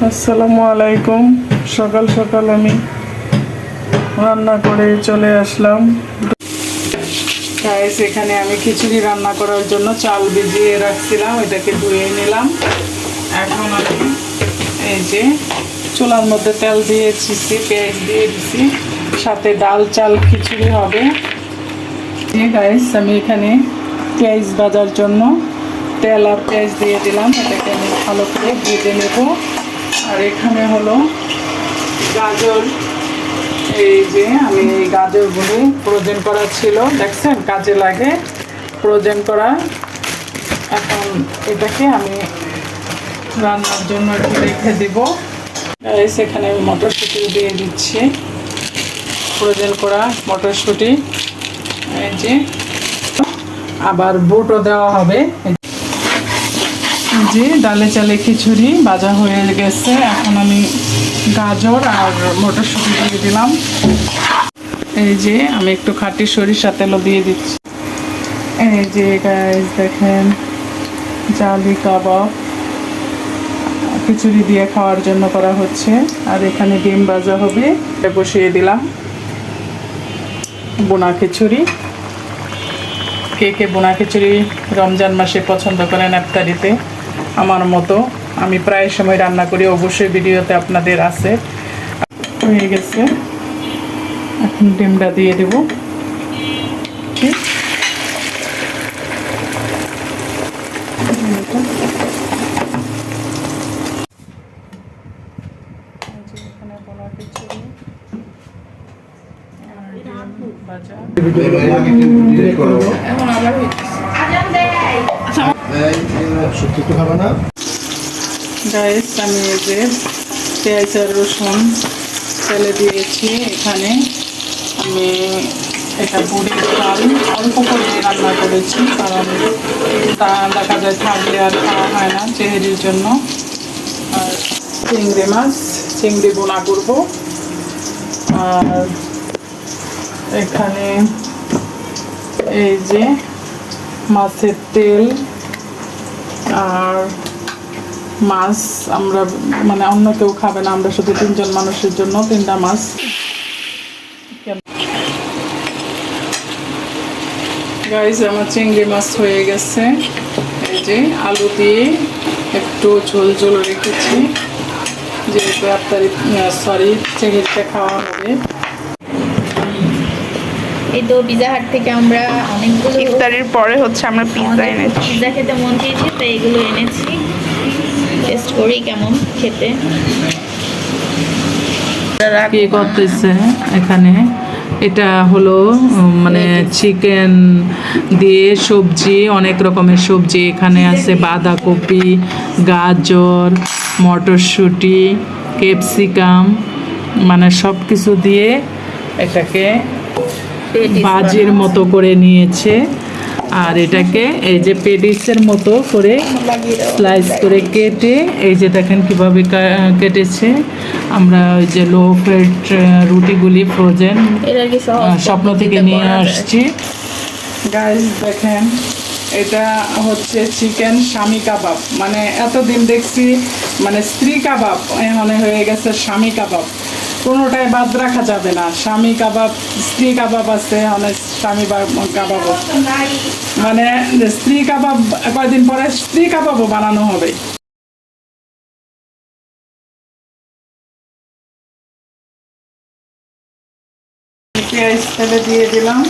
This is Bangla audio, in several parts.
আসসালামু আলাইকুম। সকাল সকাল আমি রান্না করে চলে আসলাম। গাইস, এখানে আমি খিচুড়ি রান্না করার জন্য চাল ভিজিয়ে রাখছিলাম, এটাকে ধুয়ে নিলাম। এখন আমি এই যে চুলার মধ্যে তেল দিয়েছি, পেঁয়াজ দিয়ে দিছি, সাথে ডাল চাল খিচুড়ি হবে। গাইস, আমি এখানে পেঁয়াজ ভাজার জন্য তেল আর পেঁয়াজ দিয়ে দিলাম, এটাকে আমি ভালো করে ভেজে নেব। আর এখানে হলো গাজর, এই যে আমি এই গাজরগুলি ফ্রোজেন করা ছিল, দেখছেন কাজে লাগে ফ্রোজেন করা। এখন এটাকে আমি রান্নার জন্য একটু রেখে দিব। এখানে আমি মটরশুঁটি দিয়ে দিচ্ছি, ফ্রোজেন করা মটরশুঁটি। এই যে আবার বুটও দেওয়া হবে। যে ডালে চালে খিচুড়ি ভাজা হয়ে গেছে, এখন আমি গাজর আর মটরশুঁটি দিয়ে দিলাম। এই যে আমি একটু খাঁটি সরিষা তেলও দিয়ে দিচ্ছি। এই যে গাইস দেখেন, জালি কাবাব খিচুড়ি দিয়ে খাওয়ার জন্য করা হচ্ছে। আর এখানে ডিম ভাজা হবে, এটা বসিয়ে দিলাম। বোনা খিচুড়ি, কে কে বোনা খিচুড়ি রমজান মাসে পছন্দ করেন ইফতারিতে আমার মতো? আমি প্রায় সময় রান্না করি, অবশ্যই ভিডিওতে আপনাদের আছে। হয়ে গেছে, এখন ডিমটা দিয়ে দেব। ঠিক এখানে বোনা খিচুড়ি ভাজা। এখন আবার গাইস, আমি এই যে পেঁয়াজ আর রসুন ফেলে দিয়েছি। এখানে আমি এটা বুড়ির ডাল অল্প করে রান্না করেছি, কারণ তা দেখা যায় থাকলে আর খাওয়া হয় না চেহারির জন্য। আর চিংড়ি মাছ, চিংড়ি বোনা করব। আর এখানে এই যে মাছের তেল আর মাছ, আমরা মানে অন্য কেউ খাবে না, আমরা শুধু 3 জন মানুষের জন্য 3টা মাছ। গাইস, আমার চিংড়ি মাছ হয়ে গেছে। এই যে আলু দিয়ে একটু ঝোল ঝোল রেখেছি, যেহেতু চেহারিতে খাওয়া হবে। এই তো পিজা হাট থেকে আমরা অনেকগুলো ইফতারের পরে হচ্ছে আমরা পিজা এনেছি। পিজা খেতে মন চেয়েছে, তাই এগুলো এনেছি। টেস্ট করি কেমন খেতে। কি করতেছে এখানে? এটা হলো মানে চিকেন দিয়ে সবজি, অনেক রকমের সবজি এখানে আছে। বাঁধাকপি, গাজর, মটরশুঁটি, ক্যাপসিকাম, মানে সব কিছু দিয়ে এটাকে ভাজির মতো করে নিয়েছে। আর এটাকে এই যে পেটিসের মতো করে স্লাইস করে কেটে, এই যে দেখেন কিভাবে কেটেছে। আমরা ওই যে লো ফ্যাট রুটিগুলি ফ্রোজেন স্বপ্ন থেকে নিয়ে আসছি। গাইস দেখেন, এটা হচ্ছে চিকেন স্বামী কাবাব। মানে এতদিন দেখছি মানে স্ত্রী কাবাব, মানে হয়ে গেছে স্বামী কাবাব। কোনোটাই বাদ রাখা যাবে না। স্বামী কাবাব, স্ত্রী কাবাব আছে, অনেক স্বামী কাবাব, মানে স্ত্রী কাবাব কয়েকদিন পরে স্ত্রী কাবাবও বানানো হবে। পেঁয়াজ ফেলে দিয়ে দিলাম।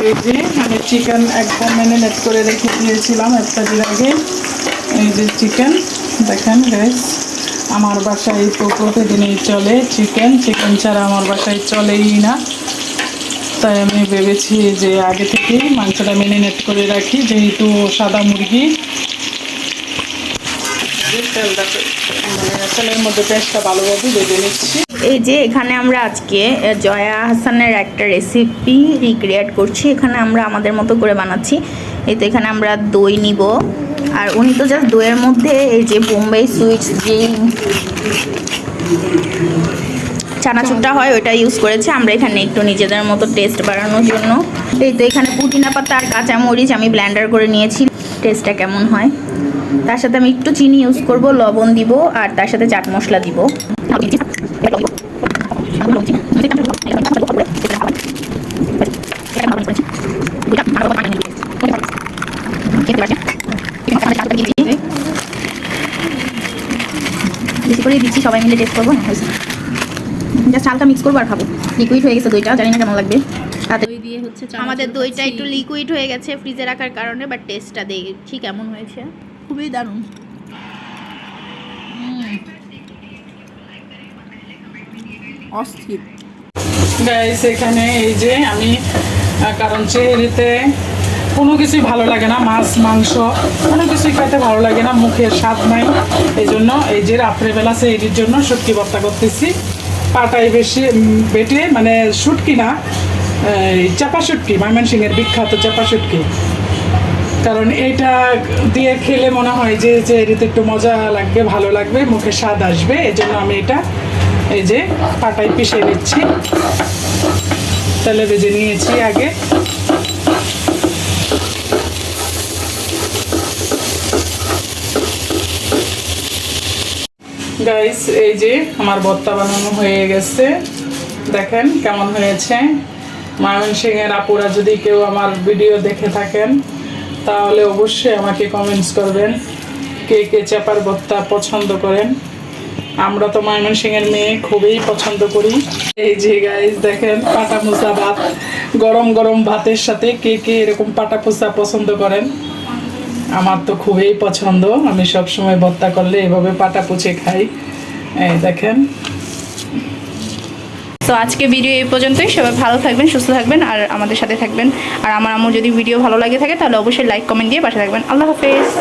এই যে আমি চিকেন একদম ম্যারিনেট করে রেখে দিয়েছিলাম একটা দিন আগে। এই যে চিকেন দেখেন গাইস, আমার বাসায় তো প্রতিদিনই চলে চিকেন ছাড়া আমার বাসায় চলেই না। তাই আমি ভেবেছি যে আগে থেকেই মাংসটা ম্যারিনেট করে রাখি, যেহেতু সাদা মুরগি। তেলের মধ্যে পেঁয়াজটা ভালোভাবে ভেজে নিচ্ছি। এই যে এখানে আমরা আজকে জয়া হাসানের একটা রেসিপি রিক্রিয়েট করছি। এখানে আমরা আমাদের মতো করে বানাচ্ছি। এই তো এখানে আমরা দই নিব, আর উনি তো জাস্ট দইয়ের মধ্যে এই যে বোম্বাই সুইটস যে চানাচুরটা হয় ওটা ইউজ করেছে। আমরা এখানে একটু নিজেদের মতো টেস্ট বাড়ানোর জন্য এই তো এখানে পুদিনা পাতা আর কাঁচামরিচ আমি ব্লেন্ডার করে নিয়েছি। টেস্টটা কেমন হয় তার সাথে আমি একটু চিনি ইউজ করব, লবণ দিব, আর তার সাথে চাট মশলা দিব। বেশি করে দিচ্ছি, সবাই মিলে টেস্ট করবো। জাস্ট হালকা মিক্স করবো আর খাবো। লিকুইড হয়ে গেছে দইটা, জানি না কেমন লাগবে। দই দিয়ে হচ্ছে আমাদের দইটা একটু লিকুইড হয়ে গেছে ফ্রিজে রাখার কারণে, বাট টেস্টটা দেখছি কেমন হয়েছে। খুবই দারুণ। অস্থির। গাইস এখানে এই যে আমি কারণ চেহারিতে কোনো কিছুই ভালো লাগে না, মাছ মাংস কোনো কিছুই খেতে ভালো লাগে না, মুখের স্বাদ নাই। এই জন্য এই যে রাত্রেবেলা চেহারির জন্য শুটকি ভর্তা করতেছি। পাটাই বেশি বেটে, মানে শুটকি না, চাপা শুটকি, ময়মনসিংহের বিখ্যাত চাপা শুটকি। কারণ এটা দিয়ে খেলে মনে হয় যে চেহারিতে একটু মজা লাগবে, ভালো লাগবে, মুখে স্বাদ আসবে। এই জন্য আমি এটা এই যে পাটাই পিষে নিচ্ছি, তেলে ভেজে নিয়েছি আগে। গাইস এই যে আমার ভর্তা বানানো হয়ে গেছে, দেখেন কেমন হয়েছে। ময়মনসিংহের আপুরা যদি কেউ আমার ভিডিও দেখে থাকেন তাহলে অবশ্যই আমাকে কমেন্টস করবেন কে কে চাপার ভর্তা পছন্দ করেন। আমরা তো ময়মনসিংহের মেয়ে, খুবই পছন্দ করি। এই যে গাইস দেখেন পাটা মুসা ভাত, গরম গরম ভাতের সাথে কে কে এরকম পাটা পুষা পছন্দ করেন। আমার তো খুবই পছন্দ, আমি সব সময় ভর্তা করলে এভাবে পাটা পুছে খাই। এই দেখেন। তো আজকে ভিডিও এই পর্যন্তই। সবাই ভালো থাকবেন, সুস্থ থাকবেন, আর আমাদের সাথে থাকবেন। আর আমার আম্মু যদি ভিডিও ভালো লাগে থাকে তাহলে অবশ্যই লাইক কমেন্ট দিয়ে পাশে থাকবেন। আল্লাহ হাফেজ।